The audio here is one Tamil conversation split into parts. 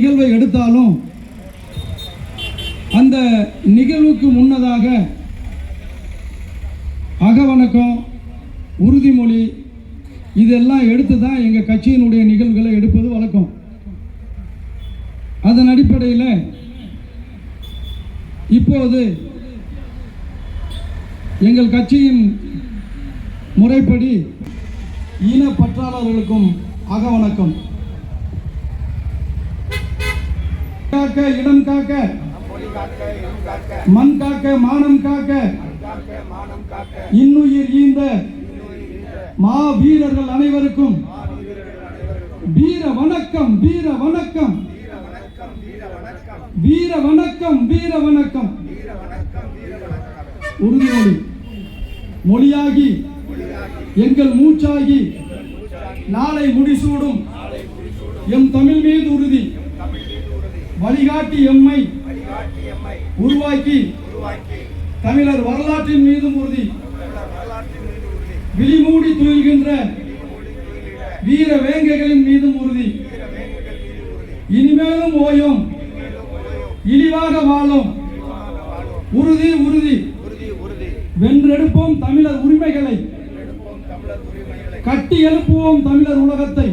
நிகழ்வை எடுத்தாலும் அந்த நிகழ்வுக்கு முன்னதாக அகவணக்கம், உறுதிமொழி இதெல்லாம் எடுத்து தான் எங்கள் கட்சியினுடைய நிகழ்வுகளை எடுப்பது வழக்கம். அதன் அடிப்படையில் இப்போது எங்கள் கட்சியின் முறைப்படி இன பற்றாளர்களுக்கும் அகவணக்கம். காக்க, இடம் காக்க, மண் காக்க, மானம் காக்க, இன்னுயிர் ஈந்த மா வீரர்கள் அனைவருக்கும் வீர வணக்கம், வீர வணக்கம், வீர வணக்கம், வீர வணக்கம். உறுதிமொழி மொழியாகி எங்கள் மூச்சாகி நாளை முடிசூடும் எம் தமிழ் மீது உறுதி வழிகாட்டி எம்மை உருவாக்கி தமிழர் வரலாற்றின் மீதும் உறுதி விழிமூடி துயில்கின்ற வீர வேங்கைகளின் மீதும் உறுதி இனிமேலும் ஓயும் இழிவாக வாழும் உறுதி உறுதி வென்றெடுப்போம் தமிழர் உரிமைகளை, கட்டி எழுப்புவோம் தமிழர் உலகத்தை.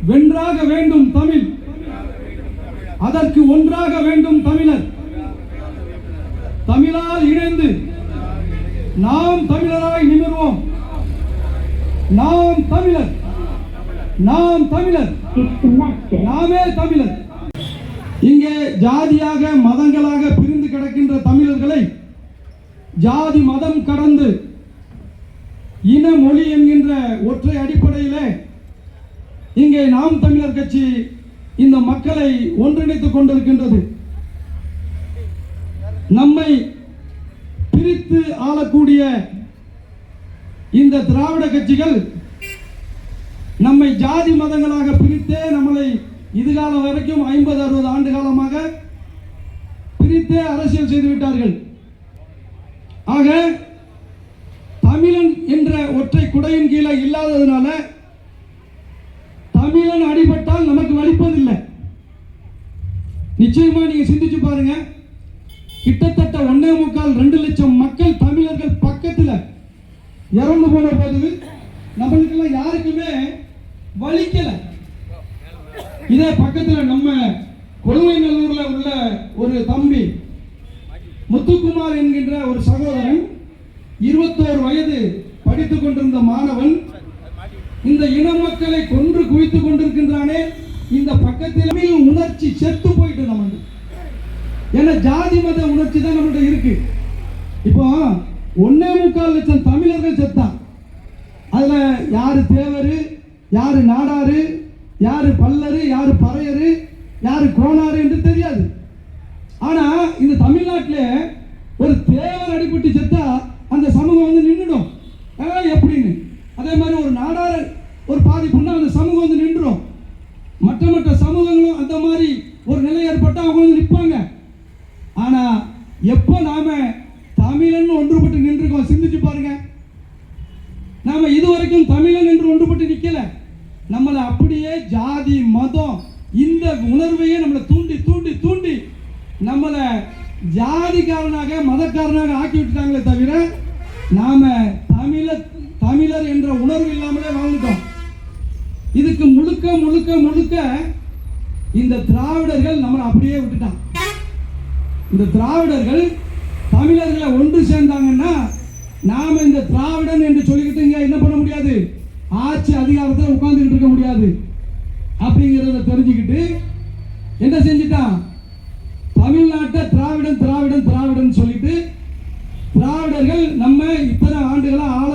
வென்றாக வேண்டும் தமிழ், அதற்கு ஒன்றாக வேண்டும் தமிழர். தமிழால் இணைந்து நாம் தமிழராய் நிமிர்வோம். நாம் தமிழர், நாம் தமிழர், நாமே தமிழர். இங்கே ஜாதியாக மதங்களாக பிரிந்து கிடக்கின்ற தமிழர்களை ஜாதி மதம் கடந்து இன மொழி என்கின்ற ஒற்றை அடிப்படையில் இங்கே நாம் தமிழர் கட்சி இந்த மக்களை ஒன்றிணைத்துக் கொண்டிருக்கின்றது. நம்மை பிரித்து ஆளக்கூடிய இந்த திராவிட கட்சிகள் நம்மை ஜாதி மதங்களாக பிரித்தே நம்மளை இதுகாலம் வரைக்கும் 50-60 ஆண்டு காலமாக பிரித்தே அரசியல் செய்துவிட்டார்கள். ஆக தமிழன் என்ற ஒற்றை குடையின் கீழே இல்லாததுனால தமிழன் அடிபட்டால் நமக்கு வலிப்பதில்லை. நிச்சயமா நீங்க சிந்திச்சு பாருங்க, கிட்டத்தட்ட 1.25-2 லட்சம் மக்கள் தமிழர்கள் பக்கத்தில் இறந்து போன போது நம்மளுக்கெல்லாம் யாருக்குமே வலிக்கல. இதே பக்கத்தில் நம்ம கொடுமைநல்லூர்ல உள்ள ஒரு தம்பி முத்துக்குமார் என்கின்ற ஒரு சகோதரன், 21 வயது படித்துக் கொண்டிருந்த மாணவன், இந்த இன மக்களை கொன்று குவித்துக் கொண்டிருக்கின்றானே. இந்த பக்கத்தில் உணர்ச்சி செத்து போயிட்டு நம்ம, ஏன்னா ஜாதி மத உணர்ச்சி தான் நம்மகிட்ட இருக்கு. இப்போ 1.25 லட்சம் தமிழர்கள் செத்தான். அதுல யாரு தேவரு, யாரு நாடாரு, யாரு பல்லரு, யாரு பறையரு, யாரு கோணாரு என்று தெரியாது. ஆனா இந்த தமிழ்நாட்டில் ஒரு தேவர் அடிபட்டு செத்தா அந்த சமூகம் வந்து நின்றுடும் எப்படின்னு. அதே மாதிரி ஒரு நாடார ஒரு பாதிப்புன்னா அந்த சமூகம் வந்து நின்றுடும். மற்ற சமூகங்களும் அந்த மாதிரி ஒரு நிலை ஏற்பட்டால் அவங்க வந்து நிற்பாங்க. ஆனா எப்போ நாம தமிழன் ஒன்றுபட்டு நின்றுக்கோம், சிந்திச்சு பாருங்க. நாம இதுவரைக்கும் தமிழன் என்று ஒன்றுபட்டு நிக்கல. நம்மளை அப்படியே ஜாதி மதம் இந்த உணர்வையே நம்மளை தூண்டி தூண்டி தூண்டி நம்மளை ஜாதிக்காரனாக மதக்காரனாக ஆக்கி விட்டுட்டாங்களே தவிர நாம தமிழர் என்ற உணர்வு இல்லாமலே வாழ்ந்துட்டோம். இதுக்கு முழுக்க முழுக்க முழுக்க இந்த திராவிடர்கள் நம்மளை அப்படியே விட்டுட்டான். இந்த திராவிடர்கள் தமிழர்களை ஒன்று சேர்ந்தாங்கன்னா நாம இந்த திராவிடன் என்று சொல்லிக்கிட்டு இங்க என்ன பண்ண முடியாது, ஆட்சி அதிகாரத்தில் உட்கார்ந்துக்கிட்டு இருக்க முடியாது. அப்படிங்கிறத தெரிஞ்சுக்கிட்டு என்ன செஞ்சுட்டான், தமிழ்நாட்டை திராவிடன் திராவிடன் திராவிடன் சொல்லிட்டு திராவிடர்கள் நம்ம இத்தனை ஆண்டுகளா ஆள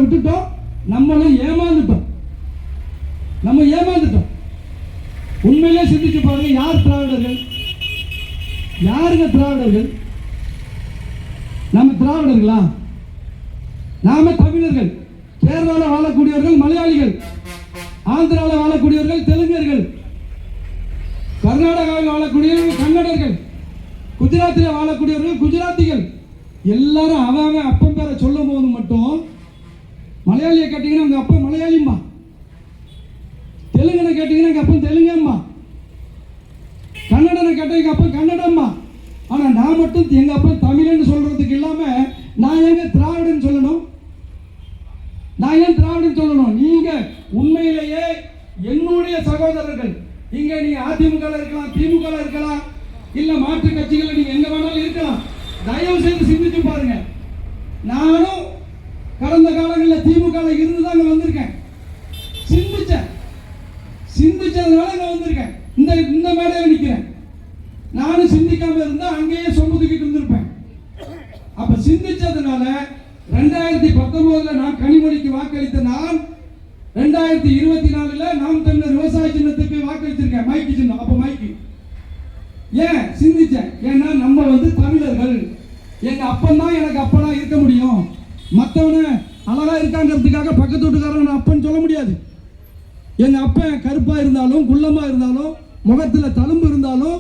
விட்டுட்டோம். நம்மளும் ஏமாந்துட்டோம். உண்மையிலே சிந்திச்சு பாருங்க, யார் திராவிடர்கள்? யாருங்க திராவிடர்கள்? நம்ம திராவிடர்களா? நாம தமிழர்கள். கேரளாவில் வாழக்கூடியவர்கள் மலையாளிகள், ஆந்திராவில் வாழக்கூடியவர்கள் தெலுங்கர்கள், கர்நாடகாவில் வாழக்கூடியவர்கள் கன்னடர்கள், குஜராத்தில் வாழக்கூடியவர்கள் குஜராத்திகள். எல்லாரும் அவன் அப்பன் பேரை சொல்லும் போது மட்டும் மலையாளியை கேட்டீங்கன்னா உங்க அப்பா மலையாளிம்மா, தெலுங்கனை கேட்டீங்கன்னா உங்க அப்பன் தெலுங்கம்மா, கேட்டால் எங்கள் அப்பா கன்னடம்மா. ஆனால் நான் மட்டும் எங்கள் அப்பா தமிழன்னு சொல்கிறதுக்கு இல்லாமல் நான் எங்க திராவிடன் சொல்லணும்? நான் ஏன் திராவிடன் சொல்லணும்? நீங்கள் உண்மையிலேயே என்னுடைய சகோதரர்கள். இங்கே நீங்கள் அதிமுக இருக்கலாம், திமுக இருக்கலாம், இல்லை மாற்று கட்சிகளில் நீங்கள் எங்கே வேணாலும் இருக்கலாம். தயவு செய்து சிந்திச்சு பாருங்க. நானும் கடந்த காலங்களில் திமுக இருந்து தான் வந்திருக்கேன். சிந்திச்சதுனால நான் வந்திருக்கேன். இந்த மேடையில் நிற்கிறேன். நானும் சிந்திக்காம இருந்தா அங்கேயே சொம்புதுக்கிட்டு இருந்திருப்பேன். அப்ப சிந்திச்சதுனால 2019 நான் கனிமொழிக்கு வாக்களித்த நான் 2024 நாம் தமிழர் விவசாய சின்னத்துக்கு வாக்களிச்சிருக்கேன். மைக்கு சின்னம். அப்ப மைக்கு ஏன் சிந்திச்சேன்? ஏன்னா நம்ம தமிழர்கள். எங்க அப்பன் தான் எனக்கு அப்பனா இருக்க முடியும். மற்றவனை அழகா இருக்காங்கிறதுக்காக பக்கத்து வீட்டுக்காரன் அப்பன்னு சொல்ல முடியாது. எங்க அப்பன் கருப்பா இருந்தாலும் குள்ளமா இருந்தாலும் முகத்துல தழும்பு இருந்தாலும்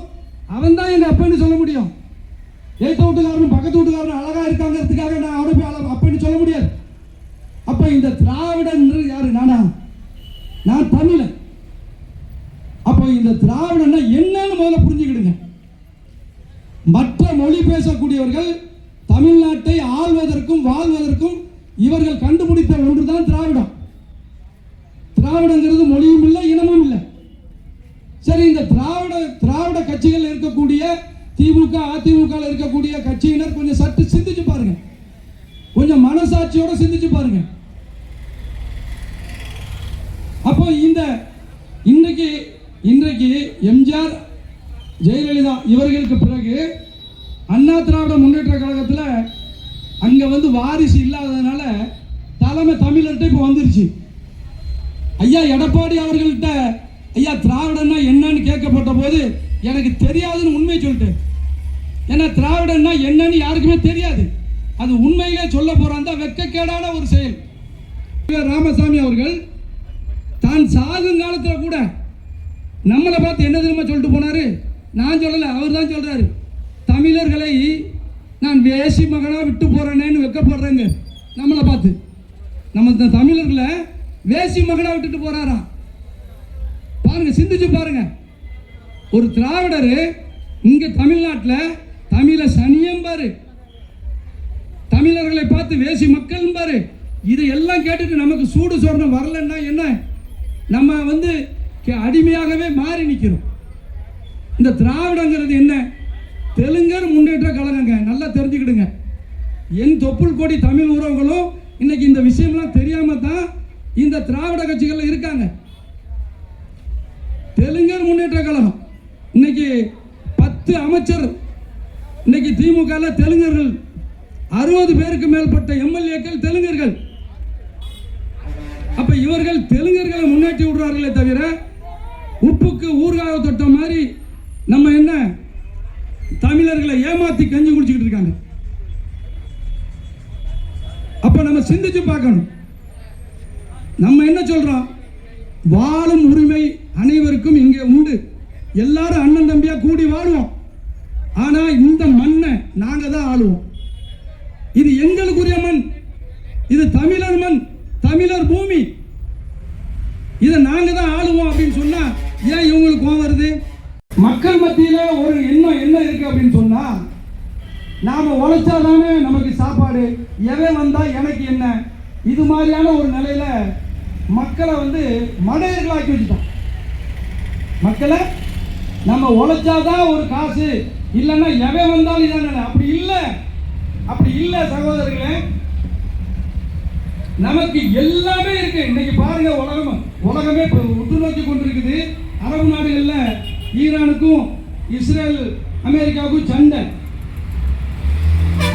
அவன் தான் எங்க அப்பன்னு சொல்ல முடியும். ஏத்த வீட்டுக்காரனும் பக்கத்து வீட்டுக்காரனும் அழகா இருக்காங்கிறதுக்காக நான் அவரை போய் அப்பன்னு சொல்ல முடியாது. அப்ப இந்த திராவிடன் யாரு? நானா? நான் தமிழன். அப்போ இந்த திராவிடன்னா என்னன்னு முதல்ல புரிஞ்சுக்கிடுங்க. மற்ற மொழி பேசக்கூடியவர்கள் தமிழ்நாட்டை ஆள்வதற்கும் வாழ்வதற்கும் இவர்கள் கண்டுபிடித்த ஒன்றுதான் திராவிடம். திராவிடங்கிறது மொழியும் இல்லை, இனமும் இல்லை. சரி, இந்த திராவிட கட்சிகள் இருக்கக்கூடிய திமுக அதிமுக இருக்கக்கூடிய கட்சியினர் கொஞ்சம் சற்று சிந்திச்சு பாருங்க. கொஞ்சம் மனசாட்சியோட சிந்திச்சு பாருங்க. அப்போ இன்றைக்கு எம்ஜிஆர் ஜெயலலிதா இவர்களுக்கு பிறகு அண்ணா திராவிட முன்னேற்ற கழகத்தில் அங்க வாரிசு இல்லாததுனால தலைமை தமிழர்கிட்ட இப்போ வந்துருச்சு. ஐயா எடப்பாடி அவர்கள்ட்ட ஐயா திராவிடன்னா என்னன்னு கேட்கப்பட்ட போது எனக்கு தெரியாதுன்னு உண்மையை சொல்லிட்டேன். ஏன்னா திராவிடன்னா என்னன்னு யாருக்குமே தெரியாது. அது உண்மையிலே சொல்ல போறான் வெட்கக்கேடான ஒரு செயல். ராமசாமி அவர்கள் தான் சாகும் காலத்தில் கூட நம்மளை பார்த்து என்ன தெரியுமா சொல்லிட்டு போனாரு? நான் சொல்லலை, அவர் தான் சொல்றாரு. தமிழர்களை நான் வேசி மகனா விட்டு போறேன்னு வெக்கப்படுறேங்க. நம்மளை பார்த்து நம்ம தமிழர்களை வேசி மகனா விட்டுட்டு போறாராம். பாருங்க, சிந்திச்சு பாருங்க. ஒரு திராவிடர் இங்க தமிழ்நாட்டில் தமிழ சனியம் பாரு, தமிழர்களை பார்த்து வேசி மக்கள் பாரு. இது எல்லாம் கேட்டுட்டு நமக்கு சூடு சொரணம் வரலன்னா என்ன? நம்ம அடிமையாகவே மாறி நிற்கிறோம். இந்த திராவிடங்கிறது என்ன? தெலுங்கர் முன்னேற்ற கழகங்க. நல்லா தெரிஞ்சுக்கிடுங்க. என் தொப்புள் கொடி தமிழ் உறவுகளும் இன்னைக்கு இந்த விஷயம்லாம் தெரியாம தான் இந்த திராவிட கட்சிகள் இருக்காங்க. தெலுங்கர் முன்னேற்ற கழகம் இன்னைக்கு 10 அமைச்சர், இன்னைக்கு திமுக தெலுங்கர்கள் 60 பேருக்கு மேற்பட்ட எம்எல்ஏக்கள் தெலுங்கர்கள். அப்ப இவர்கள் தெலுங்கர்களை முன்னேற்றி விடுறார்களே தவிர உப்புக்கு ஊர்காய தொட்ட மாதிரி நம்ம என்ன தமிழர்களை ஏமாத்தி கஞ்சி குடிச்சுக்கிட்டு இருக்காங்க. அப்ப நம்ம சிந்திச்சு பார்க்கணும். நம்ம என்ன சொல்றோம்? வாழும் உரிமை அனைவருக்கும் இங்கே உண்டு. எல்லாரும் அண்ணன் தம்பியா கூடி வாழுவோம். ஆனா இந்த மண்ணை நாங்க தான் ஆளுவோம். இது எங்களுக்குரிய மண். இது தமிழர் மண், தமிழர் பூமி. இதை நாங்க தான் ஆளுவோம் அப்படின்னு சொன்னா ஏன் இவங்களுக்கு கோவம் வருது? மக்கள் மத்தியில ஒரு எண்ணம் என்ன இருக்கு அப்படின்னு சொன்னா, நாம உழைச்சாதானே நமக்கு சாப்பாடு, எவன் வந்தா எனக்கு என்ன, இது மாதிரியான ஒரு நிலையில மக்களை மடையர்களாக்கி வச்சுட்டோம். மக்களை நம்ம உழைச்சாதான் ஒரு காசு, இல்லைன்னா எவன் வந்தாலும் இதான். அப்படி இல்லை சகோதரர்களே. நமக்கு எல்லாமே இருக்கு. இன்னைக்கு பாருங்க, உலகமே உற்று நோக்கி கொண்டிருக்குது. அரபு நாடுகள்ல ஈரானுக்கும் இஸ்ரேல் அமெரிக்காவுக்கும் சண்டை.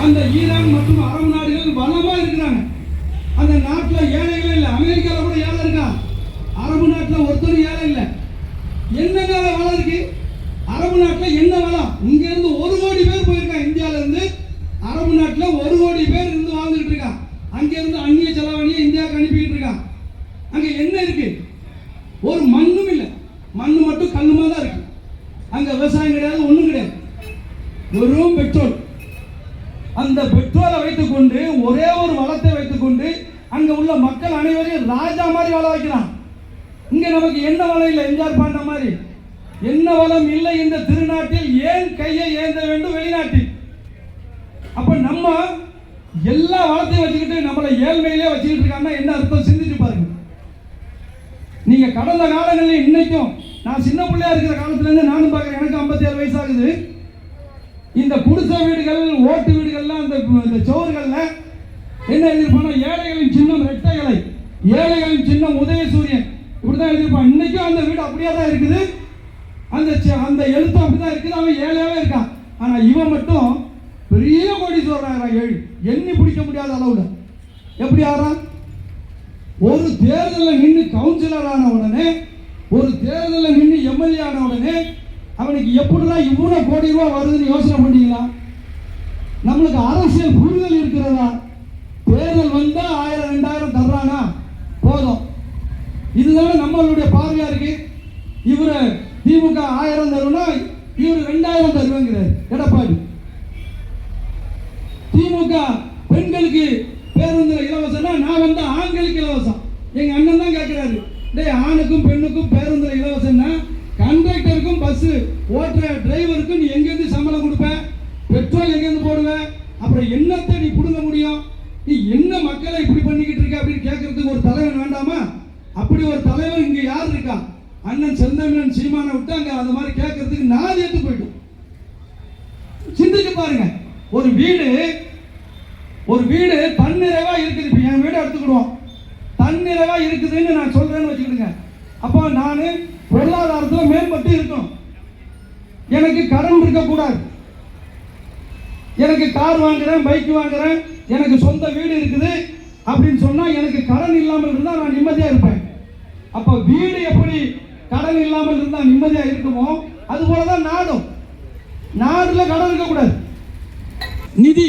அந்த ஈரான் மற்றும் அரபு நாடுகள் வளமா இருக்கிறாங்க. அந்த நாட்டில் ஏழைகளே இல்லை. அமெரிக்காவில் கூட ஏழை இருக்கா, அரபு நாட்டில் ஒருத்தரும் ஏழை இல்லை. என்னங்க வளம் இருக்கு அரபு நாட்டில்? என்ன வளம்? இங்க இருந்து 1 கோடி பேர் போயிருக்கான். இந்தியாவில இருந்து அரபு நாட்டில் 1 கோடி பேர் இருந்து வாழ்ந்துட்டு இருக்கான். அங்க இருந்து அந்நிய செலவணியை இந்தியாவுக்கு அனுப்பிட்டு இருக்கான். அங்க என்ன இருக்கு? ஒரு மண்ணும் இல்லை. மண்ணு மட்டும் கல்லுமா தான் இருக்கு. அங்க விவசாயம் கிடையாது, ஒண்ணும் கிடையாது. வெறும் பெட்ரோல். அந்த பெட்ரோலை வைத்துக்கொண்டு, ஒரே ஒரு வளத்தை வைத்துக்கொண்டு அங்க உள்ள மக்கள் அனைவரையும் ராஜா மாதிரி வாழ வைக்கிறான். இங்க நமக்கு என்ன வளம் இல்லை. எம்ஜிஆர் பாண்ட மாதிரி என்ன வளம் இல்லை இந்த திருநாட்டில், ஏன் கையை ஏந்த வேண்டும் வெளிநாட்டில்? அப்ப நம்ம எல்லா வளத்தையும் வச்சுக்கிட்டு நம்மளை ஏழ்மையிலே வச்சுக்கிட்டு இருக்காங்கன்னா என்ன அர்த்தம்? சிந்திச்சு பாருங்க. நீங்க கடந்த காலங்களில் இன்னைக்கும், நான் சின்ன பிள்ளையா இருக்கிற காலத்துல இருந்து நானும் பார்க்குறேன், எனக்கு 57 வயசு ஆகுது. இந்த குடிசை வீடுகள், ஓட்டு வீடுகள்லாம், அந்த சோறுகள்ல என்ன எழுதியிருப்பாங்க? ஏழைகளின் சின்னம் இரட்டை இலை, ஏழைகளின் சின்னம் உதயசூரியன், இப்படிதான் எழுதியிருப்பான். இன்னைக்கும் அந்த வீடு அப்படியே தான் இருக்குது, அந்த எழுத்து அப்படிதான் இருக்குது. அவன் ஏழையாவே இருக்கான். ஆனா இவன் மட்டும் பெரிய கோடீஸ்வரன், எண்ணி பிடிக்க முடியாத அளவுல. எப்படி ஆறான்? ஒரு தேர்தலில் நின்று கவுன்சிலர் ஆன உடனே, ஒரு தேர்தலில் நின்று எம்எல்ஏ ஆன உடனே அவனுக்கு எப்படிதான் இவ்வளவு கோடி ரூபாய் வருதுன்னு யோசனை பண்ணீங்களா? நம்மளுக்கு அரசியல் புரிதல் இருக்கிறதா? தேர்தல் வந்தா 1000 2000 தர்றானா போதும். இதுதானே நம்மளுடைய பார்வையா இருக்கு. இவரு திமுக 1000 தருவா, இவரு 2000 தருவேங்கிறார் எடப்பாடி. திமுக பெண்களுக்கு பேருந்துல இலவசம்னா நான் வந்தா ஆண்களுக்கு இலவசம். எங்க அண்ணன் தான் கேட்கிறாரு, டேய் ஆணுக்கும் பெண்ணுக்கும் பேருந்துல இலவசம்னா கண்டக்டருக்கும் பஸ் ஓட்டுற டிரைவருக்கும் நீ எங்கேருந்து சம்பளம் கொடுப்ப? பெட்ரோல் எங்கேருந்து போடுவ? அப்புறம் என்னத்தை நீ புடுங்க முடியும்? நீ என்ன மக்களை இப்படி பண்ணிக்கிட்டு இருக்க அப்படின்னு கேட்கறதுக்கு ஒரு தலைவன் வேண்டாமா? அப்படி ஒரு தலைவர் இங்க யார் இருக்கா? அண்ணன் செந்தமிழன் சீமானை விட்டு அங்க அந்த மாதிரி கேட்கறதுக்கு நான் ஏத்து போயிட்டோம். சிந்திச்சு பாருங்க. ஒரு வீடு தன்னிறைவா இருக்குது. இப்ப என் வீடு எடுத்துக்கிடுவோம், தன்னிறைவா இருக்குதுன்னு நான் சொல்றேன்னு வச்சுக்கிடுங்க. அப்போ நான் பொருளாதாரத்தில் மேம்பட்டு இருக்கணும். எனக்கு கடன் இருக்கக்கூடாது. எனக்கு கார் வாங்குறேன், பைக் வாங்குறேன், எனக்கு சொந்த வீடு இருக்குது அப்படின்னு சொன்னா எனக்கு கடன் இல்லாமல் இருந்தால் நான் நிம்மதியா இருப்பேன். அப்ப வீடு எப்படி கடன் இல்லாமல் இருந்தா நிம்மதியா இருக்குமோ அது போலதான் நாடுல கடன் இருக்கக்கூடாது. நிதி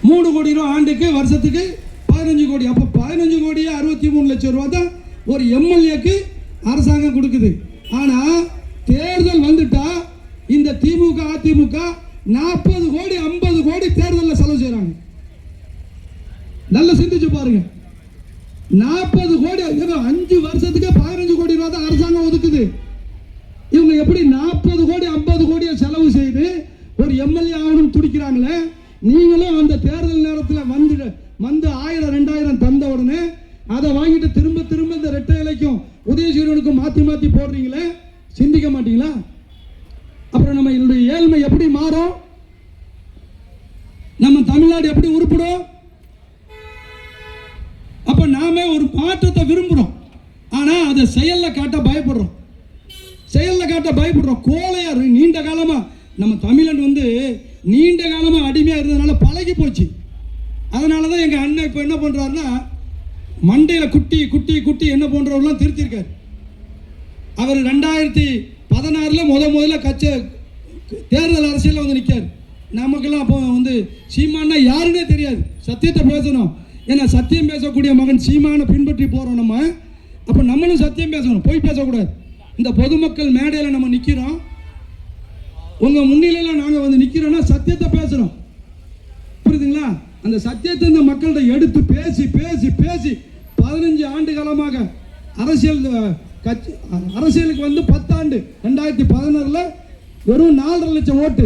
3 கோடி ரூபாய் ஆண்டுக்கு, வருஷத்துக்கு 15 கோடி. அப்ப 15 கோடி 63 லட்சம் ரூபாய் தான் ஒரு எம்எல்ஏக்கு அரசாங்கம் கொடுக்குது. ஆனா தேர்தல் வந்துட்டா இந்த திமுக அதிமுக 40 கோடி 50 கோடி தேர்தலில் செலவு செய்யறாங்க. நல்லா சிந்திச்சு பாருங்க. 40 கோடி 5 வருஷத்துக்கு 15 கோடி ரூபாய் தான் அரசாங்கம் ஒதுக்குது. இவங்க எப்படி 40 கோடி 50 கோடியை செலவு செய்து ஒரு எம்எல்ஏ ஆகணும் துடிக்கிறாங்களே. நீங்களும் அந்த தேர்தல் நேரத்தில் வந்து 1000 2000 தந்த உடனே அதை வாங்கிட்டு திரும்ப திரும்ப இந்த ரெட்டை இலைக்கும் உதயசூரியனுக்கும் மாத்தி போடுறீங்களே, சிந்திக்க மாட்டீங்களா? அப்புறம் நம்ம என்னுடைய ஏழ்மை எப்படி மாறும்? நம்ம தமிழ்நாடு எப்படி உருப்படும்? அப்ப நாம ஒரு மாற்றத்தை விரும்புறோம், ஆனா அதை செயல்ல காட்ட பயப்படுறோம். கோழையா நீண்ட காலமா நம்ம தமிழன் நீண்ட காலமா அடிமையா இருந்ததுனால பழகி போச்சு. அதனாலதான் எங்க அண்ணன் இப்ப என்ன பண்றாருன்னா, மண்டையில குட்டி என்ன போன்றவர்கள்லாம் திருத்திருக்காரு. அவர் 2016 முதல்ல தேர்தல் அரசியல் நிற்கார். நமக்கெல்லாம் அப்போ சீமானா யாருன்னே தெரியாது. சத்தியத்தை பேசணும். ஏன்னா சத்தியம் பேசக்கூடிய மகன் சீமானை பின்பற்றி போறோம் நம்ம. அப்ப நம்மளும் சத்தியம் பேசணும், போய் பேசக்கூடாது. இந்த பொதுமக்கள் மேடையில் நம்ம நிற்கிறோம், உங்க முன்னிலையில் நாங்கள் நிற்கிறோம்னா சத்தியத்தை பேசுறோம். புரியுதுங்களா? அந்த சத்தியத்தை இந்த மக்கள்கிட்ட எடுத்து பேசி 15 ஆண்டு காலமாக அரசியலுக்கு 10 ஆண்டு. 2016 வெறும் 4.5 லட்சம் ஓட்டு.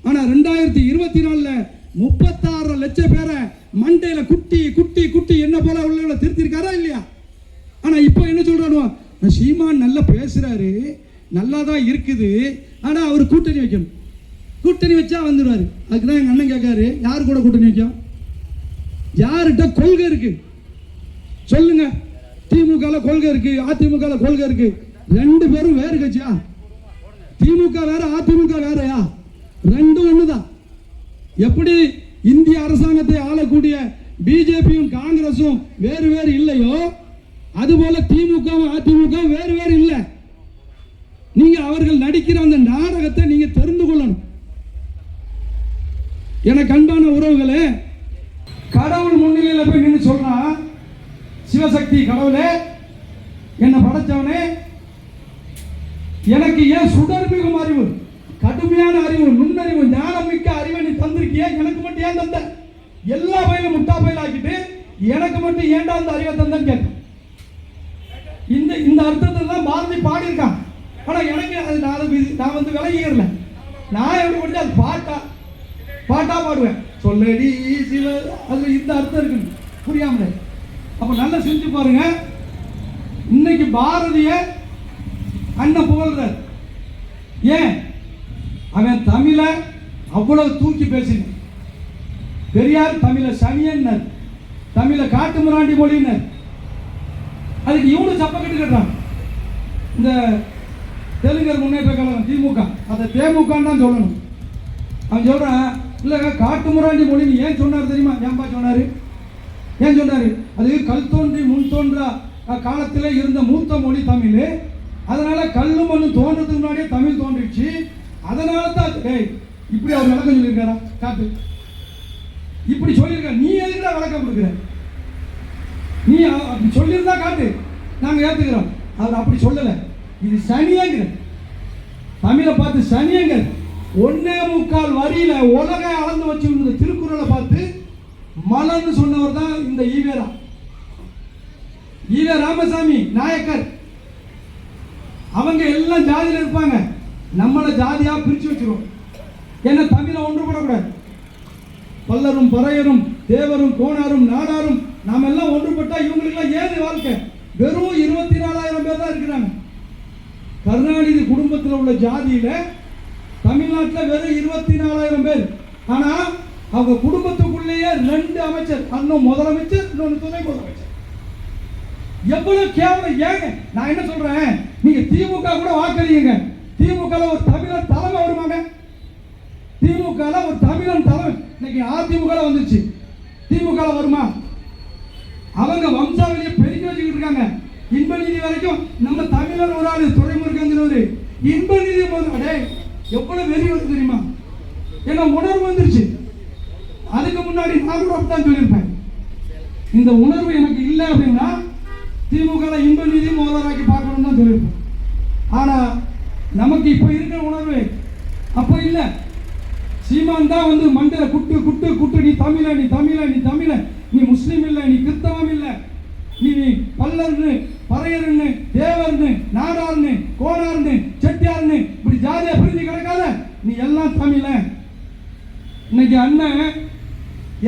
ஆனா 2024 36 லட்சம் பேரை மண்டையில குட்டி என்ன போல உள்ள திருத்திருக்காரா இல்லையா? ஆனா இப்போ என்ன சொல்றானோ, சீமான் நல்லா பேசுறாரு, நல்லா தான் இருக்குது, ஆனா அவர் கூட்டணி வைக்கணும். கூட்டணி வச்சா வந்துடுவாரு. அதுக்குதான் எங்க அண்ணன் கேட்காரு, யாரு கூட கூட்டணி வைக்கும்? யார்கிட்ட கொள்கை இருக்கு சொல்லுங்க. திமுக கொள்கை இருக்கு, அதிமுக கொள்கை இருக்கு. 2 பேரும் வேறு கட்சியா? திமுக வேற, அதிமுக வேறயா? 2 ஒண்ணுதான். எப்படி இந்திய அரசாங்கத்தை ஆளக்கூடிய பிஜேபியும் காங்கிரஸும் வேறு இல்லையோ, அதுபோல திமுகவும் அதிமுகவும் வேறு இல்லை. நீங்க அவர்கள் நடிக்கிற அந்த நாடகத்தை நீங்க தெரிந்து கொள்ளணும். எனக்கு அன்பான உறவுகளே, கடவுள் முன்னிலையில் போய் நின்று சொல்றா, சிவசக்தி கடவுளே, என்ன படைச்சவனே, எனக்கு ஏன் சுடர்மிகும் அறிவு, கடுமையான அறிவு, நுண்ணறிவு, ஞானம் மிக்க அறிவை நீ தந்திருக்கிய, எனக்கு மட்டும் ஏன் தந்த? எல்லா பயிலும் முட்டா பயில் ஆக்கிட்டு எனக்கு மட்டும் ஏன்டா அந்த அறிவை தந்தன்னு கேட்க. இந்த அர்த்தத்தில் தான் பாரதி பாடியிருக்கான். ஆனா எனக்கு அது நான் வந்து விலகிக்கிறல. நான் எப்படி படிச்சா அது பாட்டா பாடுவேன். சொல்லடி சிவ, அதுல இந்த அர்த்தம் இருக்குன்னு புரியாமல. அப்ப நல்லா செஞ்சு பாருங்க. இன்னைக்கு பாரதிய அண்ணன் புகழ்றார். ஏன்? அவன் தமிழ அவ்வளவு தூக்கி பேசினான். பெரியார் தமிழ சனியன்னர், தமிழ காட்டு முராண்டி மொழியினர். அதுக்கு இவனு சப்ப கட்டு கட்டுறான். இந்த தெலுங்கர் முன்னேற்ற கழகம் திமுக, அதை தேமுக தான் சொல்லணும். அவன் சொல்றான், இல்லை காட்டு முராண்டி மொழின்னு ஏன் சொன்னார் தெரியுமா? ஏன்பா சொன்னாரு? ஏன் சொன்னாரு? அது கல் தோன்றி முன் தோன்றா காலத்தில் இருந்த மூத்த மொழி தமிழ். அதனால கல்லு மண்ணு தோன்றதுக்கு முன்னாடியே தமிழ் தோன்றிடுச்சு. அதனால தான் இப்படி அவர் விளக்கம் சொல்லியிருக்காரா? காட்டு, இப்படி சொல்லியிருக்க. நீ எதுக்குடா விளக்கம் கொடுக்குற? நீ அப்படி சொல்லியிருந்தா காட்டு, நாங்கள் ஏற்றுக்கிறோம். அவர் அப்படி சொல்லலை. இது சனியங்கிற, தமிழை பார்த்து சனியங்க. 1.25 வரியில உலக அளந்து வச்சு திருக்குறளை பார்த்து மலர்னு சொன்னவர் தான் இந்த ஈவேரா. ஈவே ராமசாமி நாயக்கர். அவங்க எல்லாம் ஜாதியில் இருப்பாங்க. நம்மளை ஜாதியா பிரிச்சு வச்சிருவோம். ஏன்னா தமிழை ஒன்றுபடக்கூடாது. பல்லரும் பறையரும் தேவரும் கோணாரும் நாடாரும் நாம எல்லாம் ஒன்றுபட்டா இவங்களுக்கெல்லாம் ஏது வாழ்க்கை? வெறும் 24,000 பேர் தான் இருக்கிறாங்க. கருணாநிதி குடும்பத்தில் உள்ள ஜாதியில தமிழ்நாட்டில் வெறும் 24,000 பேர். ஆனா அவங்க குடும்பத்துக்குள்ளேயே 2 அமைச்சர், அண்ணன் முதலமைச்சர், இன்னொன்று துணை முதலமைச்சர். எவ்வளவு கேவலம்! ஏங்க நான் என்ன சொல்றேன், நீங்க திமுக கூட வாக்களிங்க. திமுக ஒரு தமிழர் தலைமை வருவாங்க. திமுக ஒரு தமிழன் தலைமை. இன்னைக்கு அதிமுக வந்துருச்சு, திமுக வருமா? அவங்க வம்சாவளியை பெருக்கி வச்சுக்கிட்டு இருக்காங்க. இன்ப நிதி வரைக்கும் நம்ம தமிழர் ஒரு ஆளு துறைமுருகங்கிறவரு இன்ப நிதி போது எவ்வளவு வெறி வருது தெரியுமா? ஏன்னா உணர்வு வந்துருச்சு. அதுக்கு முன்னாடி நான் கூட அப்படித்தான் சொல்லியிருப்பேன். இந்த உணர்வு எனக்கு இல்லை அப்படின்னா திமுக இன்ப நிதி முதல்வராக்கி பார்க்கணும்னு தான் சொல்லியிருப்பேன். ஆனா நமக்கு இப்ப இருக்கிற உணர்வு அப்ப இல்லை. சீமான் தான் வந்து மண்டல குட்டு குட்டு குட்டு, நீ தமிழ, நீ தமிழ, நீ தமிழ, நீ முஸ்லீம் இல்லை, நீ கிறிஸ்தவம் இல்லை, நீ பல்லர்னு பறையர்னு தேவர்னு நாடார்னு கோணார்னு செட்டியார்னு இப்படி ஜாதியா பிரிஞ்சு கிடக்காத, நீ எல்லாம் தமிழ. இன்னைக்கு அண்ணன்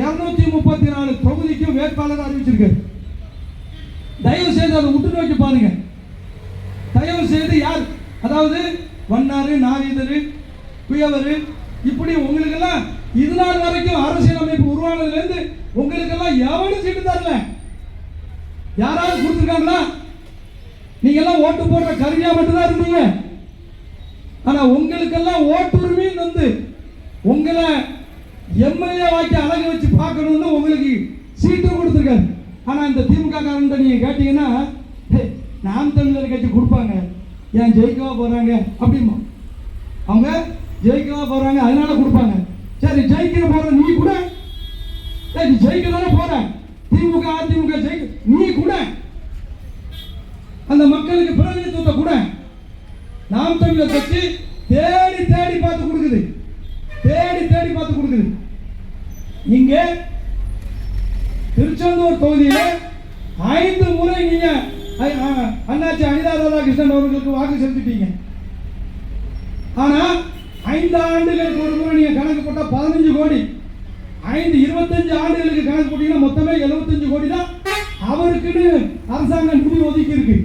234 தொகுதிக்கும் வேட்பாளர் அறிவிச்சிருக்காரு. தயவு செய்து அதை உற்று நோக்கி பாருங்க. தயவு செய்து யார், அதாவது வண்ணாறு நாவீதரு குயவரு இப்படி உங்களுக்கெல்லாம் இது நாள் வரைக்கும் அரசியலமைப்பு உருவானதுல இருந்து உங்களுக்கெல்லாம் எவனும் சீட்டு தரல. யாராவது கொடுத்துருக்காங்களா? நீங்க எல்லாம் ஓட்டு போடுற கருவியா மட்டும்தான் இருந்தீங்க. ஆனா உங்களுக்கெல்லாம் ஓட்டுரிமையும் வந்து உங்களை எம்எல்ஏ வாக்கி அழகு வச்சு பார்க்கணும்னு உங்களுக்கு சீட்டு கொடுத்துருக்காரு. ஆனா இந்த திமுக காரன் நீங்க கேட்டீங்கன்னா நாம் தமிழர் கட்சி கொடுப்பாங்க, ஏன் ஜெயிக்கவா போறாங்க அப்படிமா. அவங்க ஜெயிக்கவா போறாங்க அதனால கொடுப்பாங்க. சரி ஜெயிக்கிற போற நீ கூட, நீ ஜெயிக்க தானே போற, திமுக அதிமுக ஜெயிக்க, நீ கூட அந்த மக்களுக்கு பிரதிநிதித்துவத்தை கூட. நாம் தமிழர் கட்சி தேடி தேடி பார்த்து கொடுக்குது, தேடி தேடி பார்த்து கொடுக்குது. இங்க திருச்செந்தூர் தொகுதியில 5 முறை நீங்க அண்ணாச்சி அனிதா ராதாகிருஷ்ணன் அவர்களுக்கு வாக்கு செலுத்திட்டீங்க. ஆனா 5 ஆண்டுகளுக்கு ஒரு முறை நீங்க கணக்கு போட்டா 15 கோடி, 25 ஆண்டுகளுக்கு கணக்கு போட்டீங்கன்னா மொத்தமே 75 கோடி தான் அவருக்குன்னு அரசாங்கம் நிதி ஒதுக்கி இருக்கு.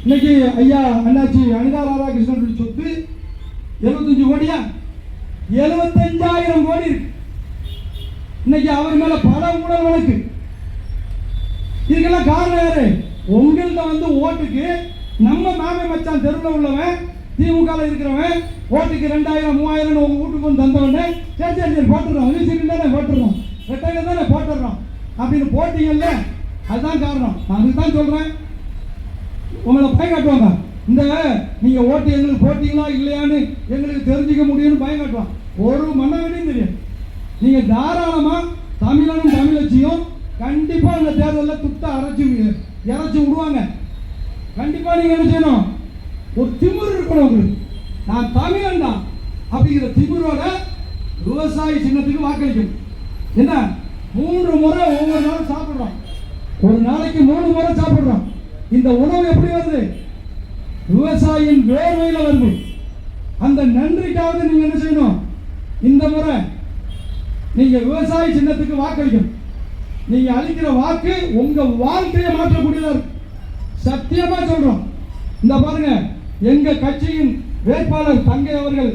இன்னைக்கு ஐயா அண்ணாச்சி அனிதா ராதாகிருஷ்ணன் சொத்து 75 கோடியா, 75,000 கோடி இருக்கு. இன்னைக்கு அவர் மேல பல ஊழல் வழக்கு. இதுக்கெல்லாம் காரணம் யாரு? உங்கள்கிட்ட வந்து ஓட்டுக்கு நம்ம மாமே மச்சான் தெருவில் உள்ளவன் திமுக இருக்கிறவன் ஓட்டுக்கு 2,000 3,000 உங்க வீட்டுக்கு வந்து தந்தவொடனே சரி சரி சரி போட்டுடுறோம், சீட்டு தானே போட்டுடுறோம், ரெட்டையில தானே போட்டுடுறோம் அப்படின்னு போட்டீங்கல்ல, அதுதான் காரணம். அதுக்கு தான் சொல்றேன், உங்களை பயம் காட்டுவாங்க. இந்த நீங்க ஓட்டு எங்களுக்கு போட்டீங்களா இல்லையான்னு எங்களுக்கு தெரிஞ்சுக்க முடியும்னு பயம் காட்டுவான். ஒரு மன்னவனையும் தெரியும். நீங்க தாராளமா தமிழனும் தமிழச்சியும் கண்டிப்பா இந்த தேர்தலில் துட்ட இறைச்சி விடுவாங்க. கண்டிப்பா நீங்க என்ன செய்யணும், ஒரு திமிர் இருக்கணும் உங்களுக்கு. நான் தமிழன் தான் அப்படிங்கிற திமிரோட விவசாய சின்னத்துக்கு வாக்களிக்கணும். என்ன 3 முறை ஒவ்வொரு நாளும் சாப்பிடுறோம், ஒரு நாளைக்கு 3 முறை சாப்பிடுறோம். இந்த உணவு எப்படி வருது? விவசாயியின் வேர்வையில வருது. அந்த நன்றிக்காக நீங்க என்ன செய்யணும்? இந்த முறை நீங்க விவசாய சின்னத்துக்கு வாக்களிக்கணும். நீங்க அளிக்கிற வாக்கு உங்க வாழ்க்கையை மாற்றக்கூடியதா இருக்கு. சத்தியமா சொல்றோம். இந்த பாருங்க, எங்க கட்சியின் வேட்பாளர் தங்கை அவர்கள்,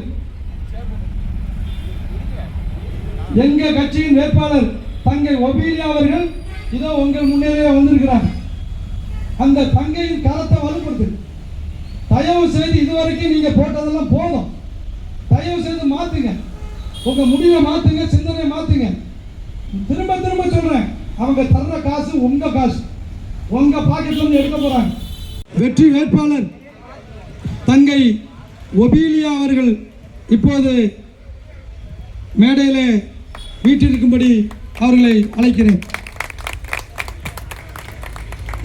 எங்க கட்சியின் வேட்பாளர் தங்கை ஒபீலியா அவர்கள் இதோ உங்கள் முன்னேறிய வந்திருக்கிறார். அந்த தங்கையின் கரத்தை வலுப்படுத்து. தயவு செய்து இதுவரைக்கும் நீங்க போட்டதெல்லாம் போதும். தயவு செய்து மாத்துங்க, உங்க முடிவை மாத்துங்க, சிந்தனை மாத்துங்க. திரும்ப திரும்ப சொல்றேன், அவங்க தர்ற காசு உங்க காசு, உங்க பாக்கெட்ல இருந்து எடுக்க போறாங்க. வெற்றி வேட்பாளர் தங்கை ஒபீலியா அவர்கள் இப்போது மேடையிலே வீட்டிற்கும்படி அவர்களை அழைக்கிறேன்.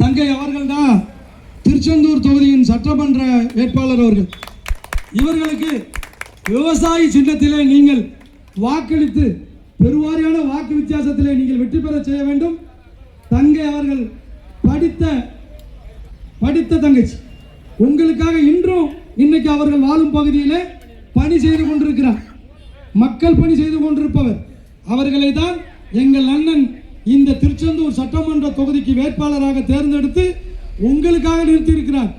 தங்கை அவர்கள் தான் திருச்செந்தூர் தொகுதியின் சட்டமன்ற வேட்பாளர் அவர்கள். இவர்களுக்கு விவசாயி சின்னத்திலே நீங்கள் வாக்களித்து பெருவாரியான வாக்கு வித்தியாசத்திலே நீங்கள் வெற்றி பெற செய்ய வேண்டும். தங்கை அவர்கள் படித்த தங்கச்சி. உங்களுக்காக இன்றும் இன்னைக்கு அவர்கள் வாழும் பகுதியிலே பணி செய்து கொண்டிருக்கிறார். மக்கள் பணி செய்து கொண்டிருப்பவர் அவர்களை தான் எங்கள் அண்ணன் இந்த திருச்செந்தூர் சட்டமன்ற தொகுதிக்கு வேட்பாளராக தேர்ந்தெடுத்து உங்களுக்காக நிறுத்தியிருக்கிறார்.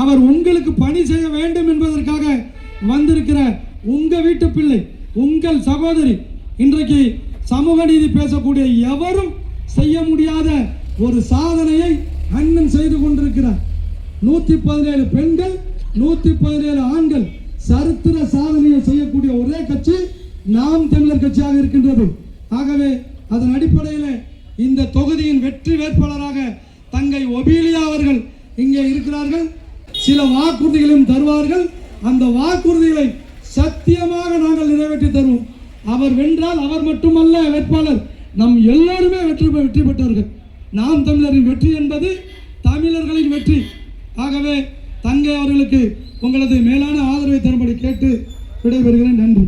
அவர் உங்களுக்கு பணி செய்ய வேண்டும் என்பதற்காக வந்திருக்கிறார். உங்க வீட்டு பிள்ளை, உங்கள் சகோதரி. இன்றைக்கு சமூக நீதி பேசக்கூடிய எவரும் செய்ய முடியாத ஒரு சாதனையை அண்ணன் செய்து கொண்டிருக்கிறார். 117 பெண்கள், 117 ஆண்கள் சரித்திர சாதனையை செய்யக்கூடிய ஒரே கட்சி நாம் தமிழர் கட்சியாக இருக்கின்றது. ஆகவே அதன் அடிப்படையில் இந்த தொகுதியின் வெற்றி வேட்பாளராக தங்கை ஒபீலியா அவர்கள் இங்கே இருக்கிறார்கள். சில வாக்குறுதிகளையும் தருவார்கள். அந்த வாக்குறுதிகளை சத்தியமாக நாங்கள் நிறைவேற்றி தருவோம். அவர் வென்றால் அவர் மட்டுமல்ல வேட்பாளர், நம் எல்லோருமே வெற்றி பெற்றவர்கள். நாம் தமிழரின் வெற்றி என்பது தமிழர்களின் வெற்றி. ஆகவே தங்கை அவர்களுக்கு உங்களது மேலான ஆதரவை தரும்படி கேட்டு விடைபெறுகிறேன். நன்றி.